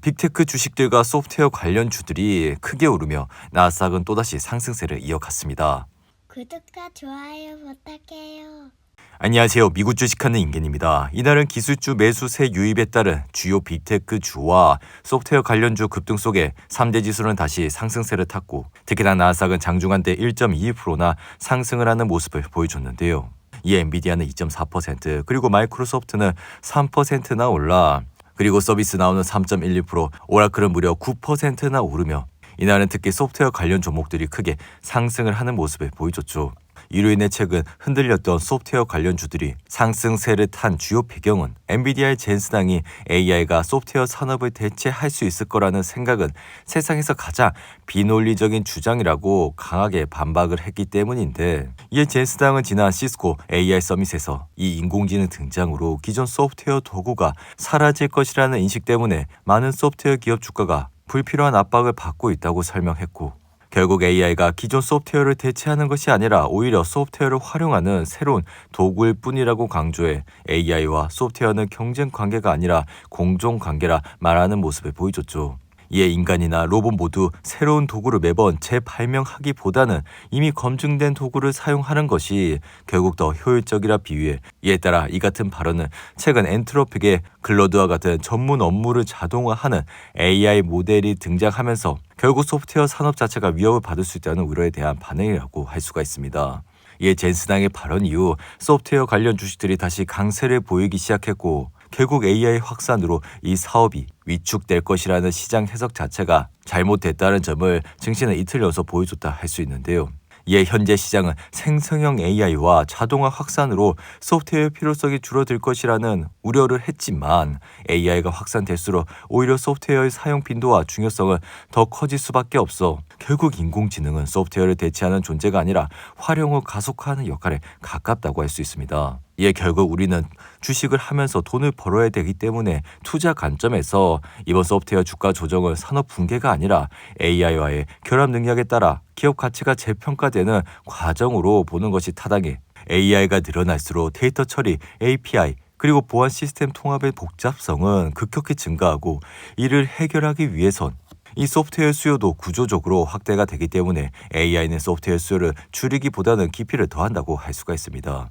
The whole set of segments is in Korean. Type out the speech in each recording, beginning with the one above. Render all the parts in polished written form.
빅테크 주식들과 소프트웨어 관련주들이 크게 오르며 나스닥은 또다시 상승세를 이어갔습니다. 구독과 좋아요 부탁해요. 안녕하세요. 미국 주식하는 임겐입니다. 이날은 기술주 매수세 유입에 따른 주요 빅테크 주와 소프트웨어 관련주 급등 속에 3대 지수는 다시 상승세를 탔고 특히나 나스닥은 장중한때 1.22%나 상승을 하는 모습을 보여줬는데요. 이에 엔비디아는 2.4% 그리고 마이크로소프트는 3%나 올라 그리고 서비스 나우는 3.12%, 오라클은 무려 9%나 오르며 이날은 특히 소프트웨어 관련 종목들이 크게 상승을 하는 모습을 보여줬죠. 이로 인해 최근 흔들렸던 소프트웨어 관련주들이 상승세를 탄 주요 배경은 엔비디아의 젠슨항이 AI가 소프트웨어 산업을 대체할 수 있을 거라는 생각은 세상에서 가장 비논리적인 주장이라고 강하게 반박을 했기 때문인데, 이에 젠슨항은 지난 시스코 AI 서밋에서 이 인공지능 등장으로 기존 소프트웨어 도구가 사라질 것이라는 인식 때문에 많은 소프트웨어 기업 주가가 불필요한 압박을 받고 있다고 설명했고, 결국 AI가 기존 소프트웨어를 대체하는 것이 아니라 오히려 소프트웨어를 활용하는 새로운 도구일 뿐이라고 강조해 AI와 소프트웨어는 경쟁 관계가 아니라 공존 관계라 말하는 모습을 보여줬죠. 이에 인간이나 로봇 모두 새로운 도구를 매번 재발명하기보다는 이미 검증된 도구를 사용하는 것이 결국 더 효율적이라 비유해, 이에 따라 이 같은 발언은 최근 엔트로픽의 클로드와 같은 전문 업무를 자동화하는 AI 모델이 등장하면서 결국 소프트웨어 산업 자체가 위협을 받을 수 있다는 우려에 대한 반응이라고 할 수가 있습니다. 이에 젠슨항의 발언 이후 소프트웨어 관련 주식들이 다시 강세를 보이기 시작했고, 결국 AI 확산으로 이 사업이 위축될 것이라는 시장 해석 자체가 잘못됐다는 점을 증시는 이틀 연속 보여줬다 할 수 있는데요. 이에 현재 시장은 생성형 AI와 자동화 확산으로 소프트웨어 필요성이 줄어들 것이라는 우려를 했지만, AI가 확산될수록 오히려 소프트웨어의 사용 빈도와 중요성은 더 커질 수밖에 없어 결국 인공지능은 소프트웨어를 대체하는 존재가 아니라 활용을 가속화하는 역할에 가깝다고 할 수 있습니다. 이에 결국 우리는 주식을 하면서 돈을 벌어야 되기 때문에 투자 관점에서 이번 소프트웨어 주가 조정은 산업 붕괴가 아니라 AI와의 결합 능력에 따라 기업 가치가 재평가되는 과정으로 보는 것이 타당해, AI가 늘어날수록 데이터 처리, API, 그리고 보안 시스템 통합의 복잡성은 급격히 증가하고, 이를 해결하기 위해선 이 소프트웨어 수요도 구조적으로 확대가 되기 때문에 AI는 소프트웨어 수요를 줄이기보다는 깊이를 더한다고 할 수가 있습니다.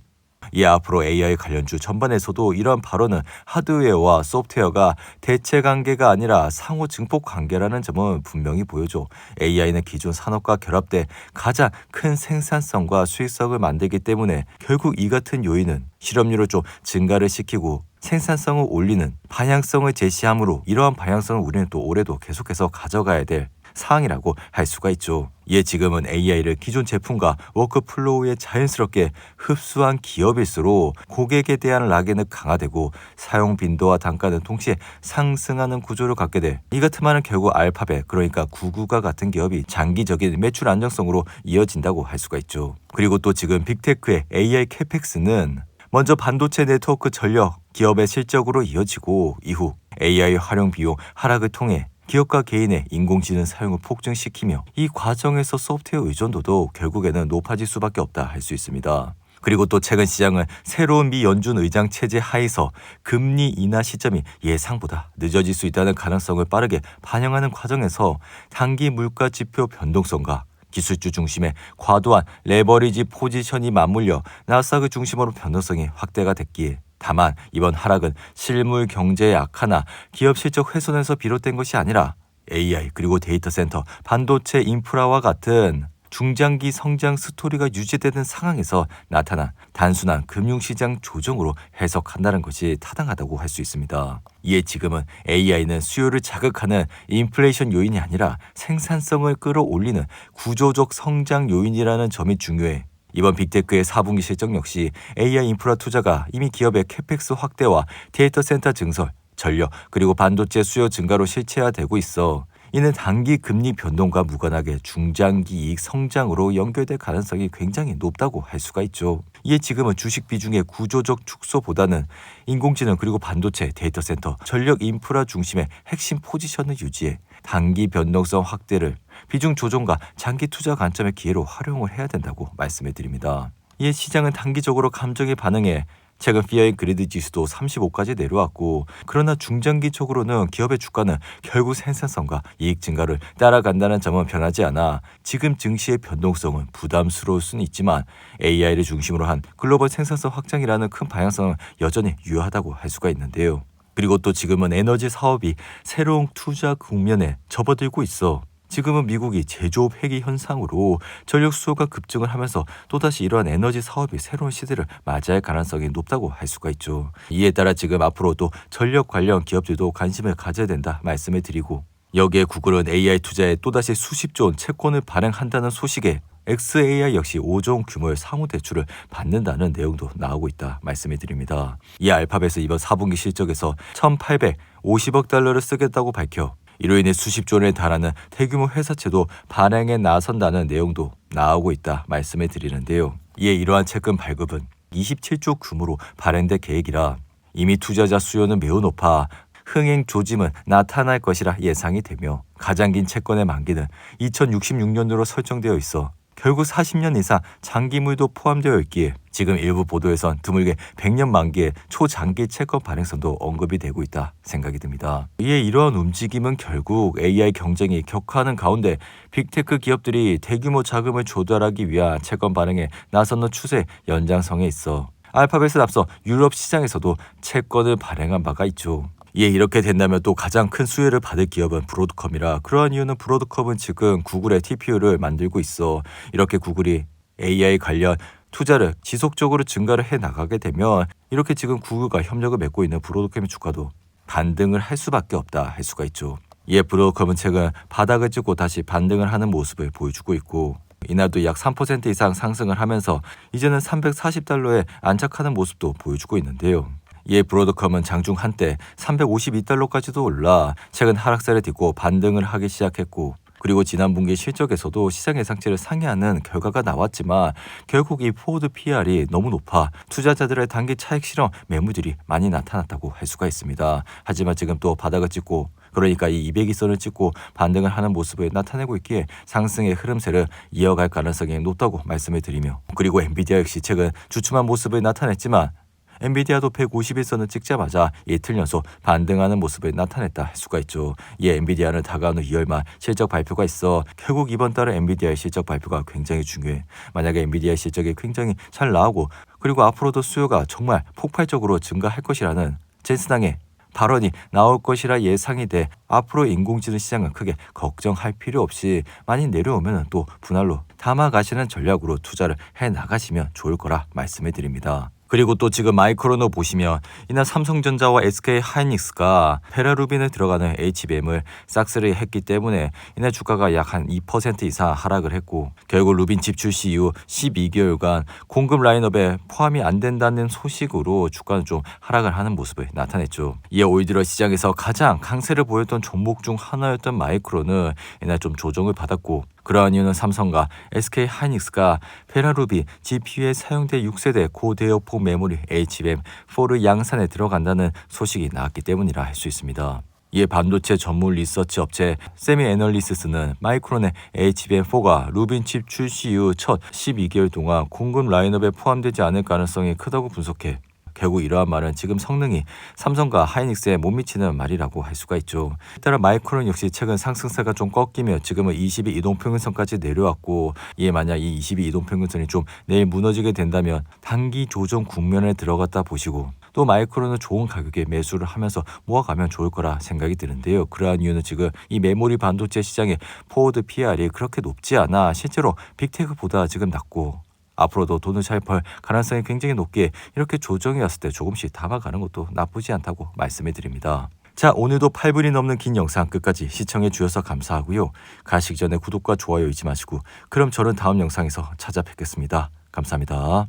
이에 앞으로 AI 관련주 전반에서도 이러한 발언은 하드웨어와 소프트웨어가 대체 관계가 아니라 상호 증폭 관계라는 점은 분명히 보여줘 AI는 기존 산업과 결합돼 가장 큰 생산성과 수익성을 만들기 때문에 결국 이 같은 요인은 실업률을 좀 증가를 시키고 생산성을 올리는 방향성을 제시하므로, 이러한 방향성을 우리는 또 올해도 계속해서 가져가야 될 사항이라고 할 수가 있죠. 이에 지금은 AI를 기존 제품과 워크플로우에 자연스럽게 흡수한 기업일수록 고객에 대한 락인은 강화되고 사용 빈도와 단가는 동시에 상승하는 구조를 갖게 돼, 이 같은 말은 결국 알파벳, 그러니까 구구가 같은 기업이 장기적인 매출 안정성으로 이어진다고 할 수가 있죠. 그리고 또 지금 빅테크의 AI 캐펙스는 먼저 반도체 네트워크 전력 기업의 실적으로 이어지고, 이후 AI 활용 비용 하락을 통해 기업과 개인의 인공지능 사용을 폭증시키며 이 과정에서 소프트웨어 의존도도 결국에는 높아질 수밖에 없다 할 수 있습니다. 그리고 또 최근 시장은 새로운 미 연준 의장 체제 하에서 금리 인하 시점이 예상보다 늦어질 수 있다는 가능성을 빠르게 반영하는 과정에서 단기 물가 지표 변동성과 기술주 중심의 과도한 레버리지 포지션이 맞물려 나스닥을 중심으로 변동성이 확대가 됐기에, 다만 이번 하락은 실물 경제의 악화나 기업 실적 훼손에서 비롯된 것이 아니라 AI 그리고 데이터 센터, 반도체 인프라와 같은 중장기 성장 스토리가 유지되는 상황에서 나타난 단순한 금융시장 조정으로 해석한다는 것이 타당하다고 할 수 있습니다. 이에 지금은 AI는 수요를 자극하는 인플레이션 요인이 아니라 생산성을 끌어올리는 구조적 성장 요인이라는 점이 중요해, 이번 빅테크의 4분기 실적 역시 AI 인프라 투자가 이미 기업의 캐펙스 확대와 데이터 센터 증설, 전력, 그리고 반도체 수요 증가로 실체화되고 있어 이는 단기 금리 변동과 무관하게 중장기 이익 성장으로 연결될 가능성이 굉장히 높다고 할 수가 있죠. 이에 지금은 주식 비중의 구조적 축소보다는 인공지능 그리고 반도체, 데이터 센터, 전력 인프라 중심의 핵심 포지션을 유지해 단기 변동성 확대를 비중 조정과 장기 투자 관점의 기회로 활용을 해야 된다고 말씀을 드립니다. 이에 시장은 단기적으로 감정에 반응해 최근 피어앤 그리드 지수도 35까지 내려왔고, 그러나 중장기적으로는 기업의 주가는 결국 생산성과 이익 증가를 따라간다는 점은 변하지 않아 지금 증시의 변동성은 부담스러울 수는 있지만 AI를 중심으로 한 글로벌 생산성 확장이라는 큰 방향성은 여전히 유효하다고 할 수가 있는데요. 그리고 또 지금은 에너지 사업이 새로운 투자 국면에 접어들고 있어. 지금은 미국이 제조업 회기 현상으로 전력 수요가 급증을 하면서 또다시 이러한 에너지 사업이 새로운 시대를 맞이할 가능성이 높다고 할 수가 있죠. 이에 따라 지금 앞으로도 전력 관련 기업들도 관심을 가져야 된다 말씀을 드리고, 여기에 구글은 AI 투자에 또다시 수십조 원 채권을 발행한다는 소식에 XAI 역시 5조 원 규모의 상호대출을 받는다는 내용도 나오고 있다 말씀을 드립니다. 이 알파벳은 이번 4분기 실적에서 1,850억 달러를 쓰겠다고 밝혀 이로 인해 수십조 원에 달하는 대규모 회사채도 발행에 나선다는 내용도 나오고 있다 말씀을 드리는데요. 이에 이러한 채권 발급은 27조 규모로 발행될 계획이라 이미 투자자 수요는 매우 높아 흥행 조짐은 나타날 것이라 예상이 되며, 가장 긴 채권의 만기는 2066년으로 설정되어 있어 결국 40년 이상 장기물도 포함되어 있기에 지금 일부 보도에선 드물게 100년 만기의 초장기 채권 발행선도 언급이 되고 있다 생각이 듭니다. 이에 이러한 움직임은 결국 AI 경쟁이 격화하는 가운데 빅테크 기업들이 대규모 자금을 조달하기 위한 채권 발행에 나서는 추세 연장성에 있어 알파벳은 앞서 유럽 시장에서도 채권을 발행한 바가 있죠. 이에 이렇게 된다면 또 가장 큰 수혜를 받을 기업은 브로드컴이라, 그러한 이유는 브로드컴은 지금 구글의 TPU를 만들고 있어 이렇게 구글이 AI 관련 투자를 지속적으로 증가를 해 나가게 되면 이렇게 지금 구글과 협력을 맺고 있는 브로드컴의 주가도 반등을 할 수밖에 없다 할 수가 있죠. 이에 브로드컴은 최근 바닥을 찍고 다시 반등을 하는 모습을 보여주고 있고, 이날도 약 3% 이상 상승을 하면서 이제는 340달러에 안착하는 모습도 보여주고 있는데요. 이에 브로드컴은 장중 한때 352달러까지도 올라 최근 하락세를 딛고 반등을 하기 시작했고, 그리고 지난 분기 실적에서도 시장 예상치를 상회하는 결과가 나왔지만 결국 이 포워드 PR이 너무 높아 투자자들의 단기 차익 실현 매물들이 많이 나타났다고 할 수가 있습니다. 하지만 지금 또 바닥을 찍고, 그러니까 이 200일선을 찍고 반등을 하는 모습을 나타내고 있기에 상승의 흐름세를 이어갈 가능성이 높다고 말씀을 드리며, 그리고 엔비디아 역시 최근 주춤한 모습을 나타냈지만 엔비디아도 151선을 찍자마자 이틀 연속 반등하는 모습을 나타냈다 할 수가 있죠. 이에 엔비디아는 다가오는 2월 말 실적 발표가 있어 결국 이번 달에 엔비디아의 실적 발표가 굉장히 중요해. 만약에 엔비디아의 실적이 굉장히 잘 나오고 그리고 앞으로도 수요가 정말 폭발적으로 증가할 것이라는 젠슨항의 발언이 나올 것이라 예상이 돼 앞으로 인공지능 시장은 크게 걱정할 필요 없이 많이 내려오면 또 분할로 담아가시는 전략으로 투자를 해 나가시면 좋을 거라 말씀을 드립니다. 그리고 또 지금 마이크론을 보시면 이날 삼성전자와 SK 하이닉스가 페라루빈을 들어가는 HBM을 싹쓸이 했기 때문에 이날 주가가 약 한 2% 이상 하락을 했고, 결국 루빈 칩 출시 이후 12개월간 공급 라인업에 포함이 안 된다는 소식으로 주가는 좀 하락을 하는 모습을 나타냈죠. 이에 올 들어 시장에서 가장 강세를 보였던 종목 중 하나였던 마이크론은 이날 좀 조정을 받았고, 그러한 이유는 삼성과 SK 하이닉스가 페라루빈 GPU에 사용될 6세대 고대역폭 메모리 HBM4를 양산에 들어간다는 소식이 나왔기 때문이라 할 수 있습니다. 이에 반도체 전문 리서치 업체 세미애널리시스는 마이크론의 HBM4가 루빈 칩 출시 이후 첫 12개월 동안 공급 라인업에 포함되지 않을 가능성이 크다고 분석해 결국 이러한 말은 지금 성능이 삼성과 하이닉스에 못 미치는 말이라고 할 수가 있죠. 따라 마이크론 역시 최근 상승세가 좀 꺾이며 지금은 22 이동평균선까지 내려왔고, 이에 만약 이 22 이동평균선이 좀 내일 무너지게 된다면 단기 조정 국면에 들어갔다 보시고, 또 마이크론은 좋은 가격에 매수를 하면서 모아가면 좋을 거라 생각이 드는데요. 그러한 이유는 지금 이 메모리 반도체 시장의 포워드 PR이 그렇게 높지 않아 실제로 빅테크보다 지금 낮고, 앞으로도 돈을 잘 벌 가능성이 굉장히 높기에 이렇게 조정이 왔을 때 조금씩 담아가는 것도 나쁘지 않다고 말씀을 드립니다. 자, 오늘도 8분이 넘는 긴 영상 끝까지 시청해 주셔서 감사하고요. 가시기 전에 구독과 좋아요 잊지 마시고, 그럼 저는 다음 영상에서 찾아뵙겠습니다. 감사합니다.